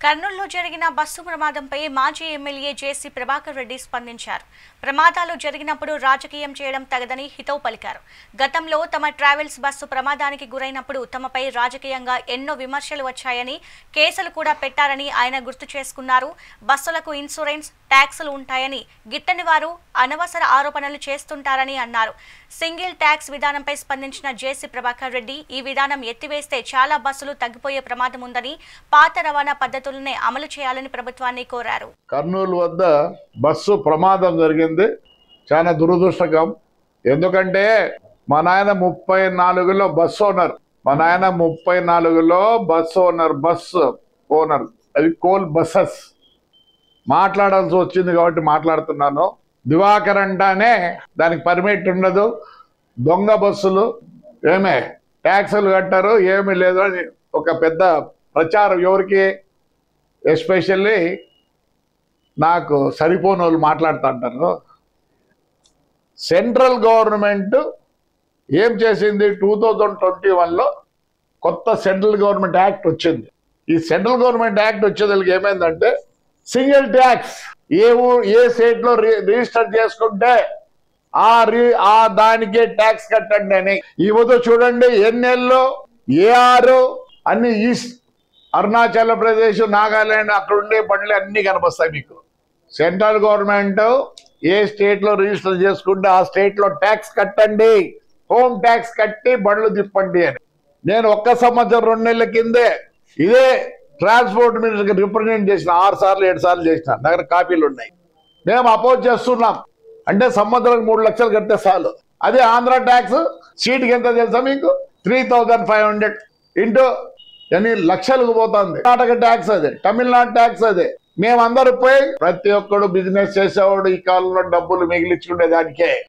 కర్నూలులో జరిగిన బస్సు ప్రమాదంపై మాజీ ఎమ్మెల్యే జేసీ ప్రభాకర్ రెడ్డి స్పందించారు. ప్రమాదాలు జరిగినప్పుడు రాజకీయం చేయడం తగదని హితవు పలికారు. గతంలో తమ ట్రావెల్స్ బస్సు ప్రమాదానికి గురైనప్పుడు తమపై రాజకీయంగా ఎన్నో విమర్శలు వచ్చాయని, కేసులు కూడా పెట్టారని ఆయన గుర్తు చేసుకున్నారు. బస్సులకు ఇన్సూరెన్స్, ట్యాక్సులు ఉంటాయని, గిట్టని వారు అనవసర ఆరోపణలు చేస్తుంటారని అన్నారు. సింగిల్ ట్యాక్స్ విధానంపై స్పందించిన జేసీ ప్రభాకర్ రెడ్డి ఈ విధానం ఎత్తివేస్తే చాలా బస్సులు తగ్గిపోయే ప్రమాదం ఉందని, పాత రవాణా పద్ధతులనే అమలు చేయాలని ప్రభుత్వాన్ని కోరారు. కర్నూలు వద్ద బస్సు ప్రమాదం జరిగింది. చాలా దురదృష్టకరం. ఎందుకంటే మా నాయన 34లో బస్సు ఓనర్. Bus owner. అది కోల్ బస్సెస్. మాట్లాడాల్సి వచ్చింది కాబట్టి మాట్లాడుతున్నాను. దివాకర్ అంటానే దానికి పర్మిట్ ఉండదు. దొంగ బస్సులు, ఏమే ట్యాక్సులు కట్టారు, ఏమీ లేదు అని ఒక పెద్ద ప్రచారం. ఎవరికి? ఎస్పెషల్లీ నాకు సరిపోని వాళ్ళు మాట్లాడుతుంటారు. సెంట్రల్ గవర్నమెంట్ ఏం చేసింది? 2021లో కొత్త సెంట్రల్ గవర్నమెంట్ యాక్ట్ వచ్చింది. ఈ సెంట్రల్ గవర్నమెంట్ యాక్ట్ వచ్చేదానికి ఏమైందంటే, సింగిల్ ట్యాక్స్ ఏ స్టేట్ లో రిజిస్టర్ చేసుకుంటే ఆ దానికే ట్యాక్స్ కట్టండి అని. ఈ వద్ద చూడండి, ఎన్నేళ్ళు ఏఆర్ అన్ని ఈస్ట్, అరుణాచల్ ప్రదేశ్, నాగాలాండ్, అక్కడ ఉండే బండ్లు అన్ని కనిపిస్తాయి మీకు. సెంట్రల్ గవర్నమెంట్ ఏ స్టేట్ లో రిజిస్టర్ చేసుకుంటే ఆ స్టేట్ లో ట్యాక్స్ కట్టండి, హోమ్ ట్యాక్స్ కట్టి బండ్లు తిప్పండి అని. నేను 1 సంవత్సరం 2 నెలల కిందే ఇదే ట్రాన్స్పోర్ట్ మినిస్టర్కి రిప్రజెంట్ చేసిన 6 సార్లు 7 సార్లు చేసిన. దగ్గర కాపీలు ఉన్నాయి. మేము అపోజ్ చేస్తున్నాం. అంటే సంవత్సరానికి 3 లక్షలు కడితే చాలు. అదే ఆంధ్ర ట్యాక్స్ సీట్కి ఎంత తెలుసా మీకు? 3500 ఇంటూ ఎన్ని లక్షలకు పోతుంది. కర్ణాటక ట్యాక్స్ అదే, తమిళనాడు ట్యాక్స్ అదే. మేమందరూ పోయి ప్రతి ఒక్కడు బిజినెస్ చేసేవాడు ఈ కాలంలో డబ్బులు మిగిలించుకునే దానికే.